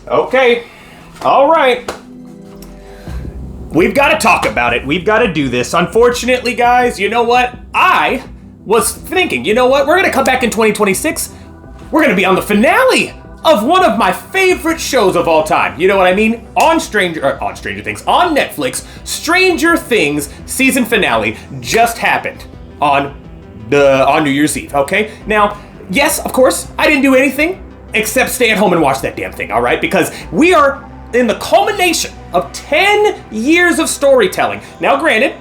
Okay. All right. We've got to talk about it. We've got to do this. Unfortunately, guys, you know what? I was thinking, you know what? We're going to come back in 2026. We're going to be on the finale of one of my favorite shows of all time. You know what I mean? On Stranger Things, on Netflix, Stranger Things season finale just happened on New Year's Eve, okay? Now, yes, of course, I didn't do anything except stay at home and watch that damn thing, all right? Because we are in the culmination of 10 years of storytelling. Now, granted,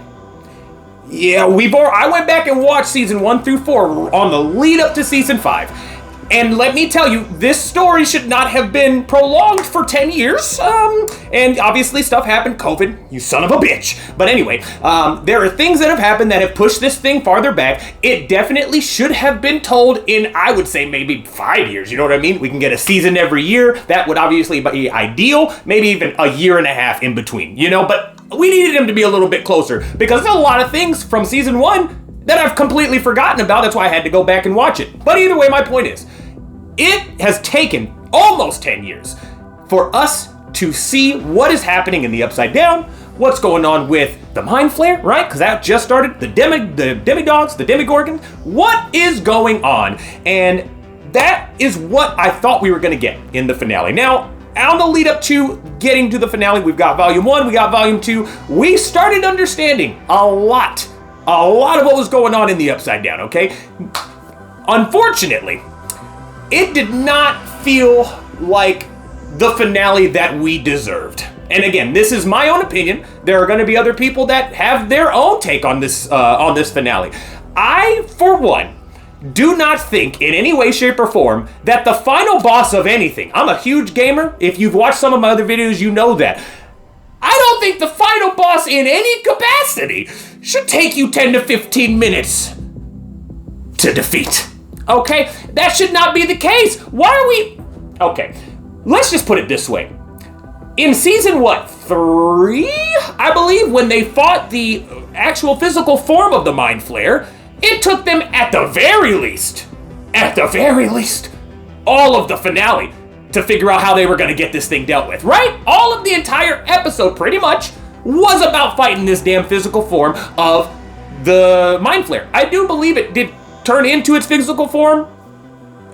yeah, I went back and watched season 1 through 4 on the lead up to season 5. And let me tell you, this story should not have been prolonged for 10 years. And obviously stuff happened, COVID, you son of a bitch. But anyway, there are things that have happened that have pushed this thing farther back. It definitely should have been told in, I would say, maybe 5 years. You know what I mean? We can get a season every year. That would obviously be ideal. Maybe even a year and a half in between, you know? But we needed them to be a little bit closer because there's a lot of things from season 1 that I've completely forgotten about. That's why I had to go back and watch it. But either way, my point is, it has taken almost 10 years for us to see what is happening in the Upside Down, what's going on with the Mind Flayer, right? Because that just started, the Demidogs, the Demigorgons. What is going on? And that is what I thought we were going to get in the finale. Now, on the lead up to getting to the finale, we've got Volume 1, we got Volume 2. We started understanding a lot of what was going on in the Upside Down, okay? Unfortunately, it did not feel like the finale that we deserved. And again, this is my own opinion. There are going to be other people that have their own take on this finale. I, for one, do not think in any way, shape, or form that the final boss of anything, I'm a huge gamer. If you've watched some of my other videos, you know that. I don't think the final boss in any capacity should take you 10 to 15 minutes to defeat. Okay? That should not be the case. Why are we... Okay, let's just put it this way. In season, 3? I believe, when they fought the actual physical form of the Mind Flayer, it took them at the very least, all of the finale to figure out how they were going to get this thing dealt with, right? All of the entire episode, pretty much, was about fighting this damn physical form of the Mind Flayer. I do believe it did turn into its physical form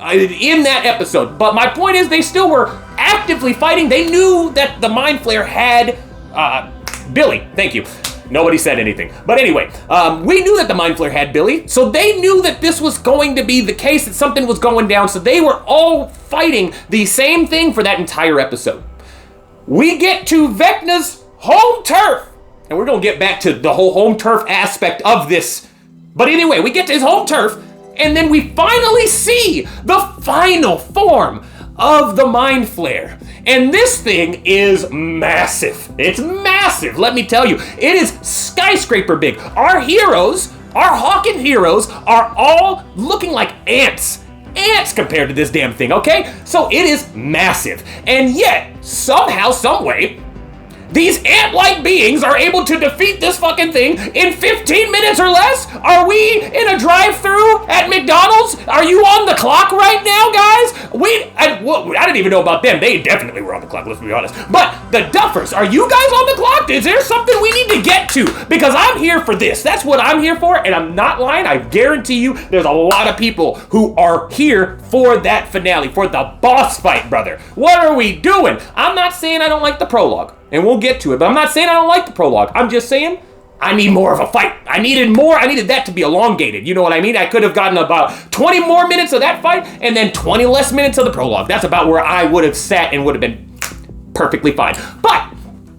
in that episode. But my point is, they still were actively fighting. They knew that the Mind Flayer had Billy. Thank you. Nobody said anything. But anyway, we knew that the Mind Flayer had Billy, so they knew that this was going to be the case, that something was going down, so they were all fighting the same thing for that entire episode. We get to Vecna's home turf, and we're going to get back to the whole home turf aspect of this. But anyway, we get to his home turf, and then we finally see the final form of the Mind Flayer. And this thing is massive. It's massive, let me tell you. It is skyscraper big. Our heroes, our Hawken heroes, are all looking like ants. Ants compared to this damn thing, okay? So it is massive. And yet, somehow, someway, these ant-like beings are able to defeat this fucking thing in 15 minutes or less? Are we in a drive-thru at McDonald's? Are you on the clock right now, guys? I didn't even know about them. They definitely were on the clock, let's be honest. But the Duffers, are you guys on the clock? Is there something we need to get to? Because I'm here for this. That's what I'm here for, and I'm not lying. I guarantee you there's a lot of people who are here for that finale, for the boss fight, brother. What are we doing? I'm not saying I don't like the prologue, and we'll get to it, but I'm not saying I don't like the prologue. I'm just saying I need more of a fight. I needed more. I needed that to be elongated. You know what I mean? I could have gotten about 20 more minutes of that fight and then 20 less minutes of the prologue. That's about where I would have sat and would have been perfectly fine. But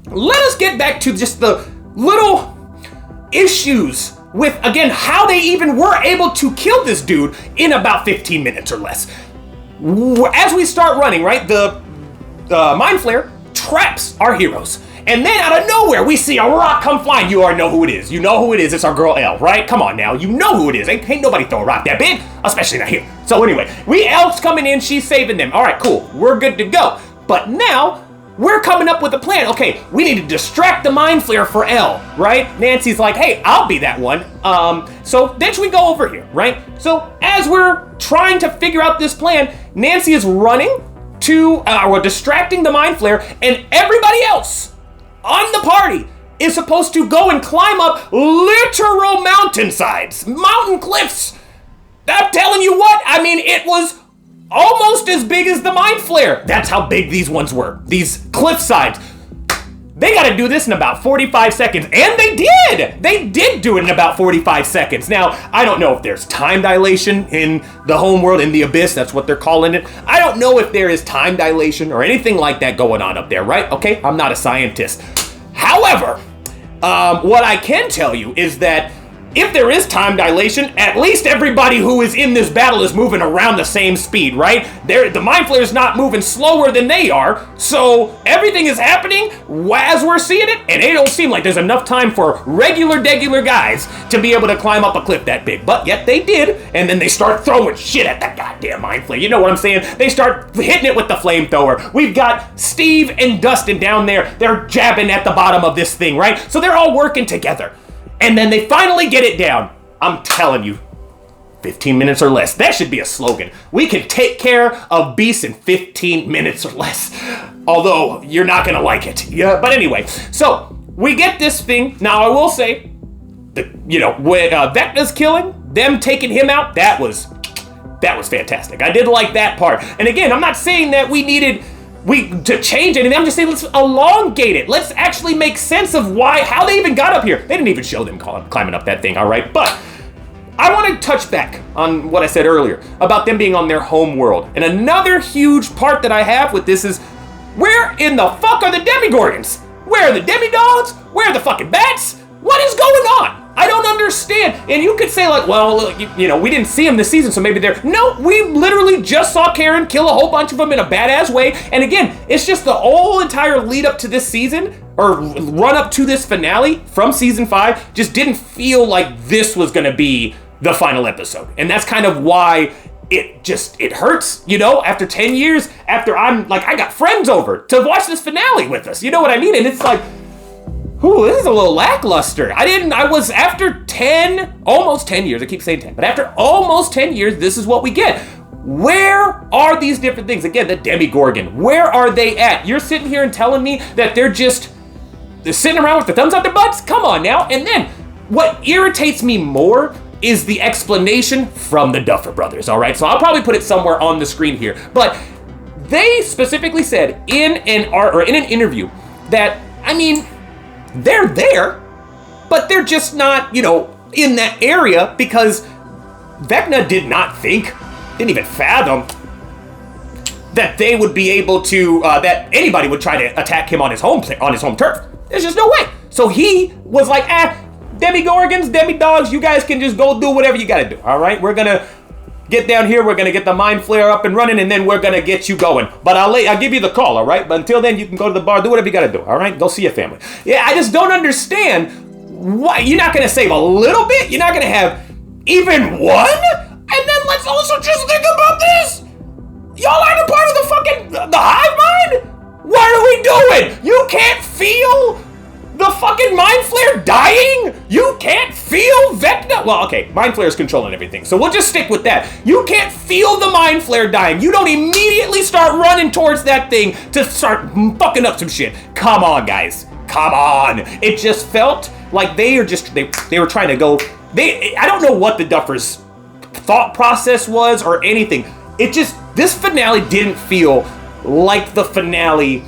let us get back to just the little issues with, again, how they even were able to kill this dude in about 15 minutes or less. As we start running, right, the Mind Flayer traps our heroes. And then out of nowhere, we see a rock come flying. You already know who it is. You know who it is. It's our girl Elle, right? Come on now. You know who it is. Ain't nobody throw a rock that big, especially not here. So anyway, Elle's coming in. She's saving them. All right, cool. We're good to go. But now, we're coming up with a plan. Okay, we need to distract the Mind Flayer for Elle, right? Nancy's like, hey, I'll be that one. So then we go over here, right? So as we're trying to figure out this plan, Nancy is running to, or distracting the Mind Flayer, and everybody else on the party is supposed to go and climb up literal mountainsides, mountain cliffs. I'm telling you what, I mean, it was almost as big as the Mind Flayer. That's how big these ones were, these cliff sides. They got to do this in about 45 seconds, and they did! They did do it in about 45 seconds. Now, I don't know if there's time dilation in the homeworld, in the abyss, that's what they're calling it. I don't know if there is time dilation or anything like that going on up there, right? Okay, I'm not a scientist. However, what I can tell you is that if there is time dilation, at least everybody who is in this battle is moving around the same speed, right? The Mind Flayer's not moving slower than they are, so everything is happening as we're seeing it, and it don't seem like there's enough time for regular guys to be able to climb up a cliff that big. But yet they did, and then they start throwing shit at that goddamn Mind Flayer. You know what I'm saying? They start hitting it with the flamethrower. We've got Steve and Dustin down there. They're jabbing at the bottom of this thing, right? So they're all working together. And then they finally get it down. I'm telling you, 15 minutes or less. That should be a slogan. We can take care of beasts in 15 minutes or less. Although, you're not gonna like it. Yeah, but anyway, so we get this thing. Now, I will say, when Vecna's killing, them taking him out, that was fantastic. I did like that part. And again, I'm not saying that we needed to change anything. I'm just saying let's elongate it. Let's actually make sense of how they even got up here. They didn't even show them climbing up that thing, all right? But I want to touch back on what I said earlier about them being on their home world. And another huge part that I have with this is, where in the fuck are the Demigorgons? Where are the Demidogs? Where are the fucking bats? What is going on? I don't understand. And you could say like, well, look, we didn't see them this season, so maybe they're... No, we literally just saw Karen kill a whole bunch of them in a badass way. And again, it's just the whole entire lead up to this season, or run up to this finale from season 5, just didn't feel like this was going to be the final episode. And that's kind of why it hurts, after 10 years, after I got friends over to watch this finale with us. You know what I mean? And it's like, ooh, this is a little lackluster. I was after almost 10 years, I keep saying 10, but after almost 10 years, this is what we get. Where are these different things? Again, the Demigorgon, where are they at? You're sitting here and telling me that they're sitting around with the thumbs out their butts? Come on now. And then, what irritates me more is the explanation from the Duffer Brothers, all right? So I'll probably put it somewhere on the screen here. But they specifically said in an interview that, they're there, but they're just not, in that area, because Vecna didn't even fathom that they would be able to, that anybody would try to attack him on his home turf. There's just no way. So he was like, Demigorgons, Demidogs, you guys can just go do whatever you gotta do, all right? We're gonna get down here, we're gonna get the Mind Flayer up and running, and then we're gonna get you going. But I'll give you the call, all right? But until then, you can go to the bar, do whatever you gotta do, all right? Go see your family. Yeah, I just don't understand why you're not gonna save a little bit? You're not gonna have even one? And then let's also just think about this. Y'all aren't a part of the hive mind? What are we doing? You can't feel the fucking Mind Flayer dying? You can't feel Vecna? Well, okay, Mind Flayer's controlling everything, so we'll just stick with that. You can't feel the Mind Flayer dying. You don't immediately start running towards that thing to start fucking up some shit. Come on, guys. Come on. It just felt like they were trying to go... I don't know what the Duffers' thought process was or anything. This finale didn't feel like the finale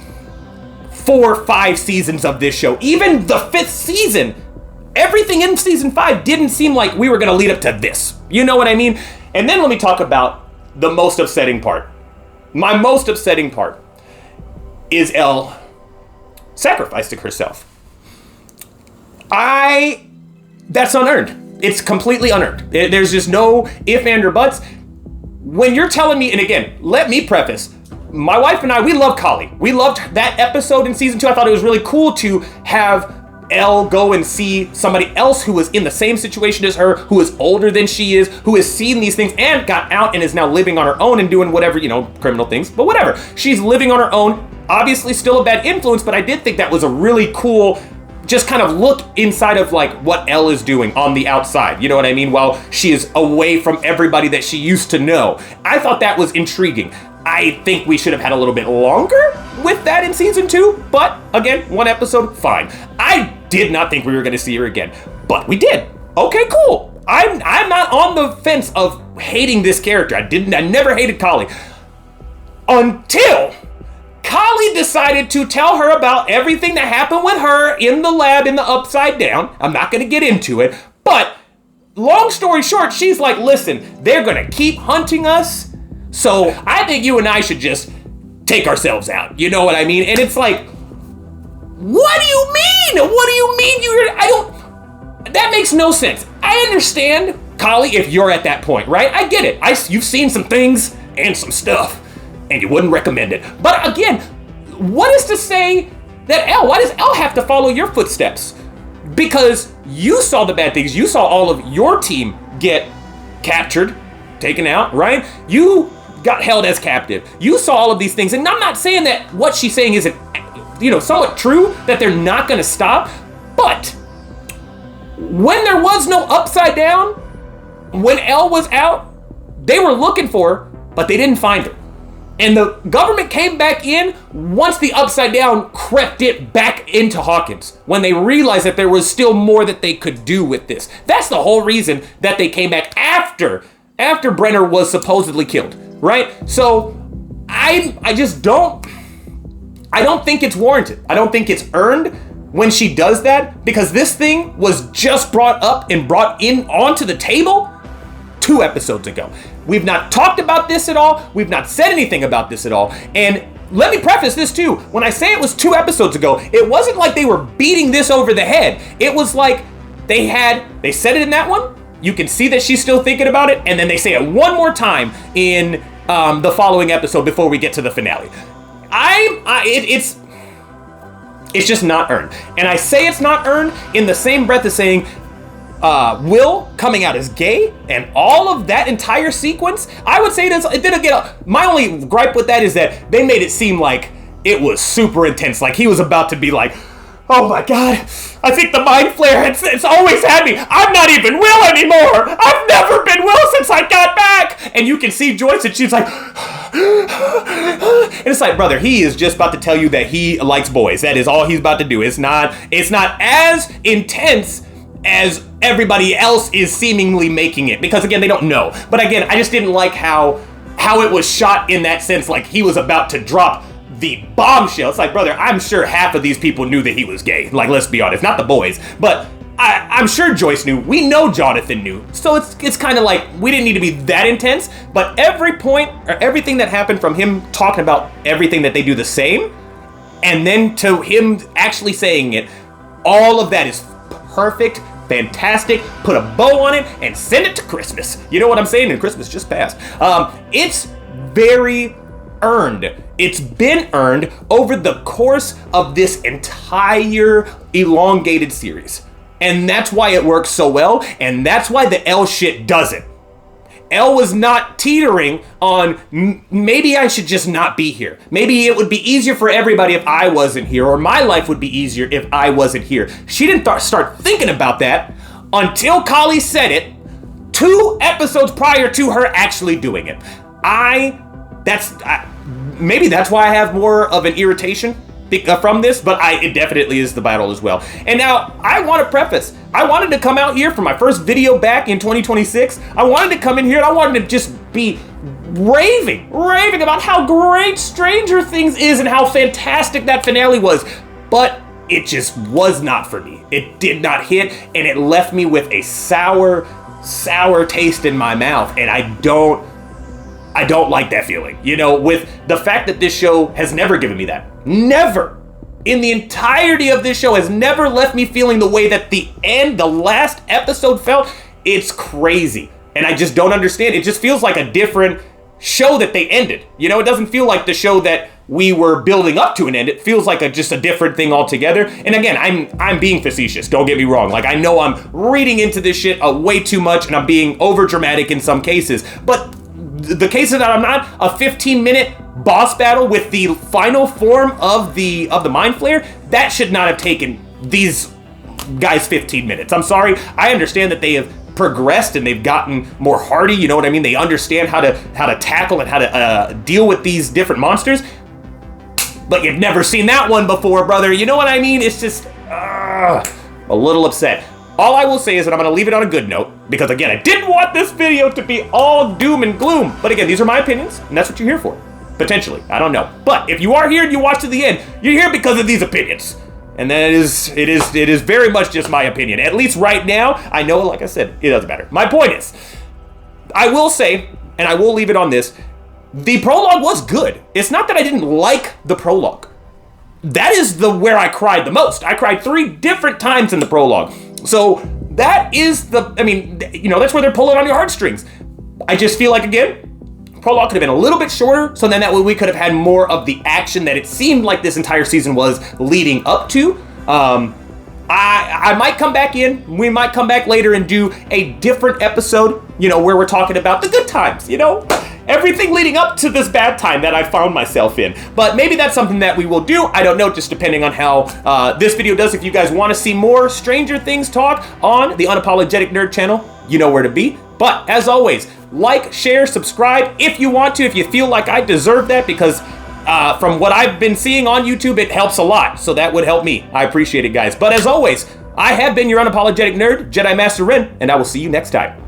4 or 5 seasons of this show. Even the 5th season, everything in season 5 didn't seem like we were going to lead up to this. You know what I mean? And then let me talk about the most upsetting part. My most upsetting part is Elle sacrificing herself. That's unearned. It's completely unearned. There's just no if, and, or buts. When you're telling me, and again, let me preface, my wife and I, we love Kali. We loved that episode in season 2. I thought it was really cool to have Elle go and see somebody else who was in the same situation as her, who is older than she is, who has seen these things and got out and is now living on her own and doing whatever, criminal things, but whatever. She's living on her own. Obviously still a bad influence, but I did think that was a really cool just kind of look inside of like what Elle is doing on the outside, you know what I mean? While she is away from everybody that she used to know. I thought that was intriguing. I think we should have had a little bit longer with that in season 2, but again, 1 episode, fine. I did not think we were going to see her again, but we did. Okay, cool. I'm not on the fence of hating this character. I never hated Kali. Until Kali decided to tell her about everything that happened with her in the lab in the Upside Down. I'm not going to get into it, but long story short, she's like, listen, they're going to keep hunting us, so I think you and I should just take ourselves out. You know what I mean? And it's like, what do you mean? What do you mean? That makes no sense. I understand, Kali, if you're at that point, right? I get it. You've seen some things and some stuff, and you wouldn't recommend it. But again, what is to say that why does Elle have to follow your footsteps? Because you saw the bad things. You saw all of your team get captured, taken out, right? You got held as captive. You saw all of these things. And I'm not saying that what she's saying isn't, somewhat true, that they're not going to stop. But when there was no Upside Down, when Elle was out, they were looking for her, but they didn't find her. And the government came back in once the Upside Down crept it back into Hawkins, when they realized that there was still more that they could do with this. That's the whole reason that they came back after Brenner was supposedly killed, right? So I don't think it's warranted. I don't think it's earned when she does that, because this thing was just brought up and brought in onto the table 2 episodes ago. We've not talked about this at all. We've not said anything about this at all. And let me preface this too. When I say it was 2 episodes ago, it wasn't like they were beating this over the head. It was like they said it in that one. You can see that she's still thinking about it. And then they say it one more time in the following episode before we get to the finale. It's just not earned. And I say it's not earned in the same breath as saying Will coming out as gay and all of that entire sequence. I would say it didn't get my only gripe with that is that they made it seem like it was super intense. Like he was about to be like, oh my God, I think the Mind Flayer, it's always had me. I'm not even Will anymore. I've never been Will since I got back. And you can see Joyce and she's like, and it's like, brother, he is just about to tell you that he likes boys. That is all he's about to do. It's not as intense as everybody else is seemingly making it. Because again, they don't know. But again, I just didn't like how it was shot in that sense. Like he was about to drop the bombshell. It's like, brother, I'm sure half of these people knew that he was gay. Like, let's be honest, not the boys, but I'm sure Joyce knew. We know Jonathan knew. So it's kind of like, we didn't need to be that intense, but every point, or everything that happened from him talking about everything that they do the same, and then to him actually saying it, all of that is perfect, fantastic. Put a bow on it and send it to Christmas. You know what I'm saying? And Christmas just passed. It's very earned. It's been earned over the course of this entire elongated series. And that's why it works so well, and that's why the Elle shit doesn't. Elle was not teetering on, maybe I should just not be here. Maybe it would be easier for everybody if I wasn't here, or my life would be easier if I wasn't here. She didn't start thinking about that until Kali said it 2 episodes prior to her actually doing it. Maybe that's why I have more of an irritation from this, but it definitely is the battle as well. And now, I want to preface, I wanted to come out here for my first video back in 2026. I wanted to come in here and I wanted to just be raving about how great Stranger Things is and how fantastic that finale was. But it just was not for me. It did not hit, and it left me with a sour taste in my mouth, and I don't like that feeling, with the fact that this show has never given me that. Never. In the entirety of this show has never left me feeling the way that the last episode felt. It's crazy. And I just don't understand. It just feels like a different show that they ended. It doesn't feel like the show that we were building up to an end. It feels like just a different thing altogether. And again, I'm being facetious. Don't get me wrong. Like, I know I'm reading into this shit way too much and I'm being over dramatic in some cases. But the cases that I'm not, a 15-minute boss battle with the final form of the Mind Flayer, that should not have taken these guys 15 minutes. I'm sorry. I understand that they have progressed and they've gotten more hardy, you know what I mean? They understand how to tackle and how to deal with these different monsters. But you've never seen that one before, brother. You know what I mean? It's just a little upset. All I will say is that I'm going to leave it on a good note, because again, I didn't want this video to be all doom and gloom. But again, these are my opinions, and that's what you're here for. Potentially, I don't know. But if you are here and you watch to the end, you're here because of these opinions. And that it is very much just my opinion. At least right now, I know, like I said, it doesn't matter. My point is, I will say, and I will leave it on this, the prologue was good. It's not that I didn't like the prologue. That is where I cried the most. I cried 3 different times in the prologue. So that is that's where they're pulling on your heartstrings. I just feel like, again, prologue could have been a little bit shorter, so then that way we could have had more of the action that it seemed like this entire season was leading up to. I might come back in. We might come back later and do a different episode, where we're talking about the good times, everything leading up to this bad time that I found myself in. But maybe that's something that we will do. I don't know, just depending on how this video does. If you guys want to see more Stranger Things talk on the Unapologetic Nerd channel, you know where to be. But as always, like, share, subscribe if you want to, if you feel like I deserve that, because from what I've been seeing on YouTube, it helps a lot. So that would help me. I appreciate it, guys. But as always, I have been your Unapologetic Nerd, Jedi Master Ren, and I will see you next time.